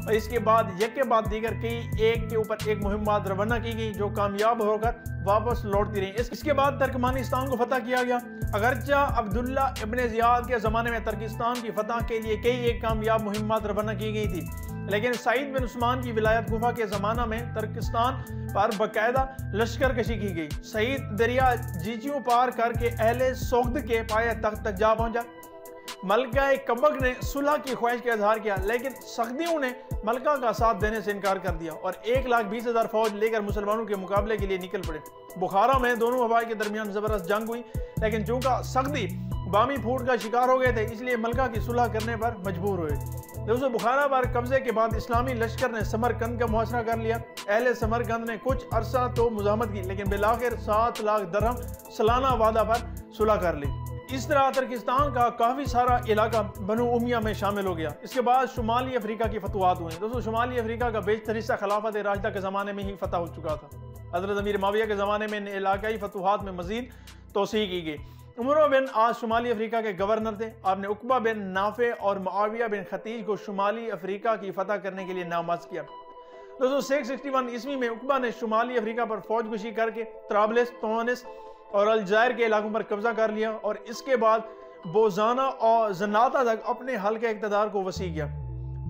اور اس کے بعد یک کے بعد دیگر کئی ایک کے اوپر ایک مہمات روانہ کی گئی جو کامیاب ہو کر واپس لوٹتی رہی۔ اس کے بعد ترکمانستان کو فتح کیا گیا۔ اگرچہ عبداللہ ابن زیاد کے زمانے میں ترکستان کی فتح کے لیے کئی ایک کامیاب مہمات روانہ کی گئی تھی، لیکن سعید بن عثمان کی ولایت کوفہ کے زمانہ میں ترکستان پر باقاعدہ لشکر کشی کی گئی۔ سعید دریا جیچیوں پار کر کے اہل سوگد کے پایہ تخت تک جا پہنچا۔ ملکہ کبک نے صلح کی خواہش کا اظہار کیا، لیکن سخدیوں نے ملکہ کا ساتھ دینے سے انکار کر دیا اور 1,20,000 فوج لے کر مسلمانوں کے مقابلے کے لیے نکل پڑے۔ بخارا میں دونوں افواج کے درمیان زبردست جنگ ہوئی، لیکن چونکہ سخدی بامی پھوٹ کا شکار ہو گئے تھے اس لیے ملکہ کی صلح کرنے پر مجبور ہوئے۔ دوستو بخارا پر قبضے کے بعد اسلامی لشکر نے سمرقند کا محاصرہ کر لیا۔ اہل سمرقند نے کچھ عرصہ تو مزاحمت کی، لیکن بالآخر 7 لاکھ درہم سالانہ وعدہ پر صلح کر لی۔ اس طرح ترکستان کا کافی سارا علاقہ بنو امیہ میں شامل ہو گیا۔ اس کے بعد شمالی افریقہ کی فتوحات ہوئیں۔ دوستو شمالی افریقہ کا بیشتر حصہ خلافت راشدہ کے زمانے میں ہی فتح ہو چکا تھا۔ حضرت امیر معاویہ کے زمانے میں ان علاقائی فتوحات میں مزید توسیع کی گئی۔ عمر بن عاص شمالی افریقہ کے گورنر تھے۔ آپ نے عقبہ بن نافع اور معاویہ بن ختیج کو شمالی افریقہ کی فتح کرنے کے لیے نامزد کیا۔ دوستو 661 عیسوی میں عقبہ نے شمالی افریقہ پر فوج کشی کر کے طرابلس، تونس اور الجزائر کے علاقوں پر قبضہ کر لیا اور اس کے بعد بوزانا اور زناتا تک اپنے حلقہ اقتدار کو وسیع کیا۔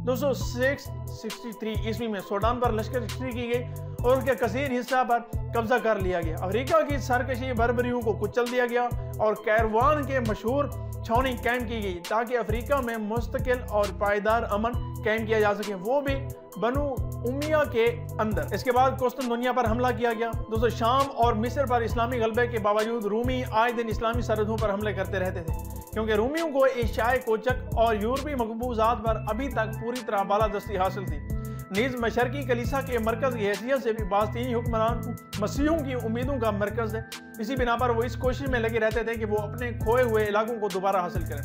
دوستو 663 عیسوی میں سوڈان پر لشکر کشی کی گئی اور اس کے کثیر حصہ پر قبضہ کر لیا گیا۔ افریقہ کی سرکشی بربریوں کو کچل دیا گیا اور کیروان کے مشہور چھاؤنی قائم کی گئی تاکہ افریقہ میں مستقل اور پائیدار امن قائم کیا جا سکے، وہ بھی بنو امیہ کے اندر۔ اس کے بعد قسطنطنیہ پر حملہ کیا گیا۔ دوستو شام اور مصر پر اسلامی غلبے کے باوجود رومی آئے دن اسلامی سرحدوں پر حملے کرتے رہتے تھے، کیونکہ رومیوں کو ایشیائے کوچک اور یورپی مقبوضات پر ابھی تک پوری طرح بالادستی حاصل تھی۔ نیز مشرقی کلیسا کے مرکز کی حیثیت سے بھی باستینی حکمران مسیحیوں کی امیدوں کا مرکز ہے۔ اسی بنا پر وہ اس کوشش میں لگے رہتے تھے کہ وہ اپنے کھوئے ہوئے علاقوں کو دوبارہ حاصل کریں۔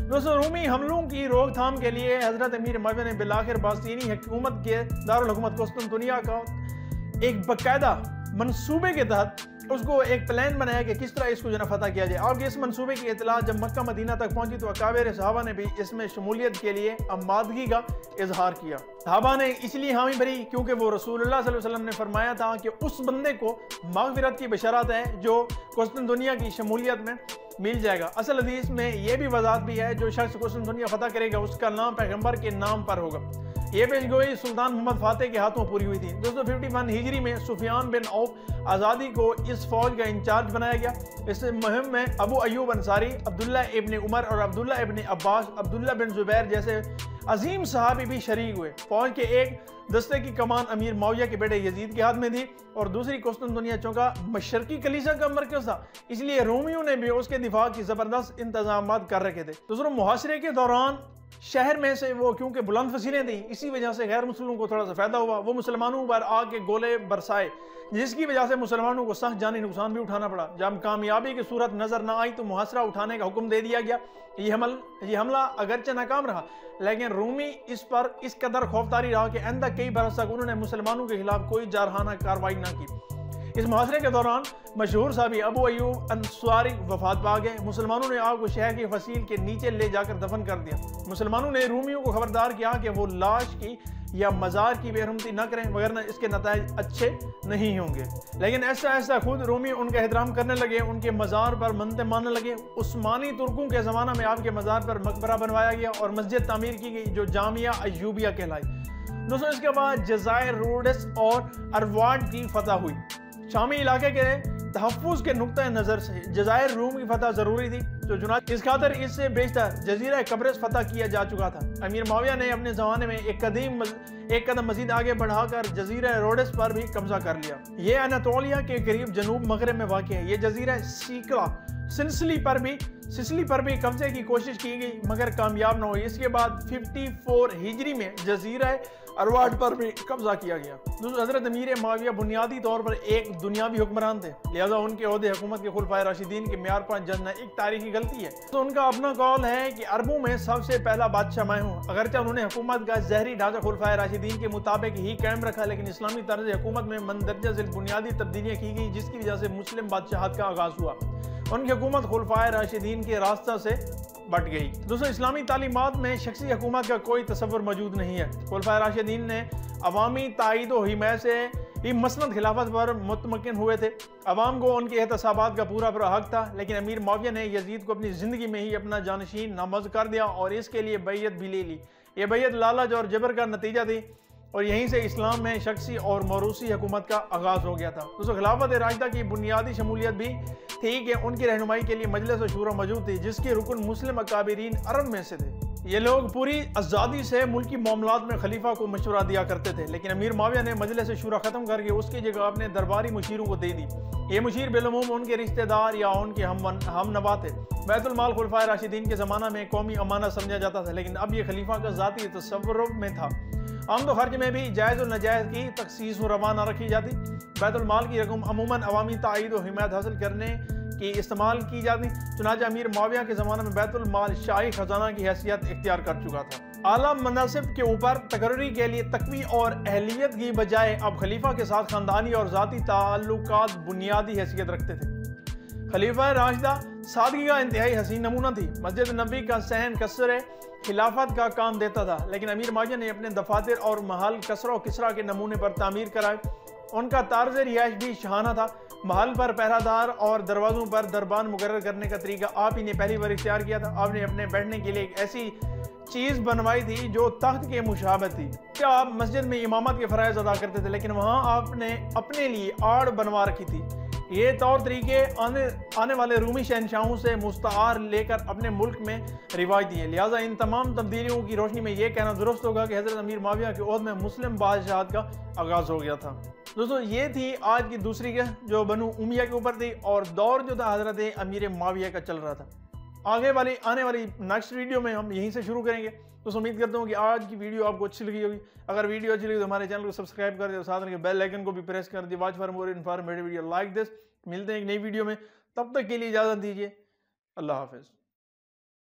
دوستو رومی حملوں کی روک تھام کے لیے حضرت امیر معاویہ نے بالآخر باستینی حکومت کے دارالحکومت قسطنطنیہ کا ایک باقاعدہ منصوبے کے تحت اس کو ایک پلان بنایا کہ کس طرح اس کو فتح کیا جائے۔ آپ کے اس منصوبے کی اطلاع جب مکہ مدینہ تک پہنچی تو اکابر صحابہ نے بھی اس میں شمولیت کے لیے آمادگی کا اظہار کیا۔ صحابہ نے اس لیے حامی بھری کیونکہ وہ رسول اللہ صلی اللہ علیہ وسلم نے فرمایا تھا کہ اس بندے کو مغفرت کی بشارت ہے جو قسطنطنیہ کی شمولیت میں مل جائے گا۔ اصل حدیث میں یہ بھی وضاحت بھی ہے جو شخص قسطنطنیہ فتح کرے گا اس کا نام پیغمبر کے نام پر ہوگا۔ یہ پیشگوئی سلطان محمد فاتح کے ہاتھوں پوری ہوئی تھی۔ 251 ہجری میں سفیان بن عوف آزادی کو اس فوج کا انچارج بنایا گیا۔ اس مہم میں ابو ایوب انصاری، عبداللہ ابن عمر اور عبداللہ ابن عباس، عبداللہ بن زبیر جیسے عظیم صحابی بھی شریک ہوئے۔ فوج کے ایک دستے کی کمان امیر معاویہ کے بیٹے یزید کے ہاتھ میں تھی اور دوسری قسطنطنیہ چونکہ مشرقی کلیسا کا مرکز تھا اس لیے رومیوں نے بھی اس کے دفاع کی زبردست انتظامات کر رکھے تھے۔ دوسروں محاصرے کے دوران شہر میں سے وہ کیونکہ بلند فصیلیں تھیں اسی وجہ سے غیر مسلموں کو تھوڑا سا فائدہ ہوا، وہ مسلمانوں پر آگ کے گولے برسائے جس کی وجہ سے مسلمانوں کو سخت جانی نقصان بھی اٹھانا پڑا۔ جب کامیابی کی صورت نظر نہ آئی تو محاصرہ اٹھانے کا حکم دے دیا گیا۔ یہ حملہ اگرچہ ناکام رہا لیکن رومی اس پر اس قدر خوفداری رہا کہ آئندہ کئی برس تک انہوں نے مسلمانوں کے خلاف کوئی جارحانہ کارروائی نہ کی۔ اس محاصرے کے دوران مشہور صحابی ابو ایوب انصاری وفات پا گئے۔ مسلمانوں نے آپ کو شہر کی فصیل کے نیچے لے جا کر دفن کر دیا۔ مسلمانوں نے رومیوں کو خبردار کیا کہ وہ لاش کی یا مزار کی بے حرمتی نہ کریں وگرنہ اس کے نتائج اچھے نہیں ہوں گے، لیکن ایسا ایسا خود رومی ان کا احترام کرنے لگے، ان کے مزار پر منتیں ماننے لگے۔ عثمانی ترکوں کے زمانہ میں آپ کے مزار پر مقبرہ بنوایا گیا اور مسجد تعمیر کی گئی جو جامعہ ایوبیہ کہلائی۔ دوستو اس کے بعد جزائر روڈس اور ارواڈ کی فتح ہوئی۔ شامی علاقے کے تحفظ کے نقطہ نظر سے جزائر روم کی فتح ضروری تھی جو چنانچہ اس خاطر اس سے بیشتر جزیرہ قبرص فتح کیا جا چکا تھا۔ امیر معاویہ نے اپنے زمانے میں ایک قدم مزید آگے بڑھا کر جزیرہ روڈس پر بھی قبضہ کر لیا۔ یہ اناطولیہ کے قریب جنوب مغرب میں واقع ہے۔ یہ جزیرہ سسلی پر بھی قبضے کی کوشش کی گئی مگر کامیاب نہ ہوئی۔ اس کے بعد 54 ہجری میں جزیرہ ارواڈ پر بھی قبضہ کیا گیا۔ حضرت امیر معاویہ بنیادی طور پر ایک دنیاوی حکمران تھے، لہذا ان کے عہدے حکومت کے خلفائے راشدین کے معیار پر ججنا ایک تاریخی غلطی ہے۔ تو ان کا اپنا قول ہے کہ عربوں میں سب سے پہلا بادشاہ میں ہوں۔ اگرچہ انہوں نے حکومت کا ظاہری ڈھانچہ خلفائے راشدین کے مطابق ہی قائم رکھا لیکن اسلامی طرز حکومت میں مندرجہ ذیل بنیادی تبدیلیاں کی گئی جس کی وجہ سے مسلم بادشاہت کا آغاز ہوا۔ ان کی حکومت خلفائے راشدین کے راستہ سے بٹ گئی۔ دوستوں اسلامی تعلیمات میں شخصی حکومت کا کوئی تصور موجود نہیں ہے۔ خلفائے راشدین نے عوامی تائید و حمایت سے ہی مسند خلافت پر متمکن ہوئے تھے۔ عوام کو ان کے احتسابات کا پورا حق تھا، لیکن امیر معاویہ نے یزید کو اپنی زندگی میں ہی اپنا جانشین نامزد کر دیا اور اس کے لیے بیعت بھی لے لی۔ یہ بیعت لالچ اور جبر کا نتیجہ تھی اور یہیں سے اسلام میں شخصی اور موروثی حکومت کا آغاز ہو گیا تھا۔ دوستو خلافت راشدہ کی بنیادی شمولیت بھی تھی کہ ان کی رہنمائی کے لیے مجلس شورا موجود تھی، جس کے رکن مسلم اکابرین عرب میں سے تھے۔ یہ لوگ پوری آزادی سے ملکی معاملات میں خلیفہ کو مشورہ دیا کرتے تھے، لیکن امیر معاویہ نے مجلس شورا ختم کر کے اس کی جگہ اپنے درباری مشیروں کو دے دی۔ یہ مشیر بالعموم ان کے رشتہ دار یا ان کے ہم نوا تھے۔ بیت المال خلفائے راشدین کے زمانہ میں قومی امانت سمجھا جاتا تھا، لیکن اب یہ خلیفہ کا ذاتی تصور میں تھا۔ آمد و خرچ میں بھی جائز و ناجائز کی تخصیص و روا نہ رکھی جاتی۔ بیت المال کی رقم عموماً عوامی تائید و حمایت حاصل کرنے کی استعمال کی جاتی، چنانچہ امیر معاویہ کے زمانہ میں بیت المال شاہی خزانہ کی حیثیت اختیار کر چکا تھا۔ اعلیٰ مناصب کے اوپر تقرری کے لیے تقوی اور اہلیت کی بجائے اب خلیفہ کے ساتھ خاندانی اور ذاتی تعلقات بنیادی حیثیت رکھتے تھے۔ خلیفہ راشدہ سادگی کا انتہائی حسین نمونہ تھی۔ مسجد نبوی کا صحن قصر خلافت کا کام دیتا تھا، لیکن امیر معاویہ نے اپنے دفاتر اور محل کسرا و کسرا کے نمونے پر تعمیر کرائے۔ ان کا طرز رہائش بھی شاہانہ تھا۔ محل پر پہرہ دار اور دروازوں پر دربان مقرر کرنے کا طریقہ آپ ہی نے پہلی بار اختیار کیا تھا۔ آپ نے اپنے بیٹھنے کے لیے ایک ایسی چیز بنوائی تھی جو تخت کے مشابہ تھی۔ کیا آپ مسجد میں امامت کے فرائض ادا کرتے تھے، لیکن وہاں آپ نے اپنے لیے آڑ بنوا رکھی تھی۔ یہ طور طریقے آنے والے رومی شہنشاہوں سے مستعار لے کر اپنے ملک میں رواج دیے۔ لہٰذا ان تمام تبدیلیوں کی روشنی میں یہ کہنا درست ہوگا کہ حضرت امیر معاویہ کے عہد میں مسلم بادشاہت کا آغاز ہو گیا تھا۔ دوستو یہ تھی آج کی دوسری جو بنو امیہ کے اوپر تھی، اور دور جو تھا حضرت امیر معاویہ کا چل رہا تھا۔ آنے والی نیکسٹ ویڈیو میں ہم یہیں سے شروع کریں گے۔ تو امید کرتا ہوں کہ آج کی ویڈیو آپ کو اچھی لگی ہوگی۔ اگر ویڈیو اچھی لگی تو ہمارے چینل کو سبسکرائب کر دیں اور ساتھ میں بیل آئیکن کو بھی پریس کر دیں۔ Watch for more informative video like this. ملتے ہیں ایک نئی ویڈیو میں، تب تک کے لیے اجازت دیجیے۔ اللہ حافظ۔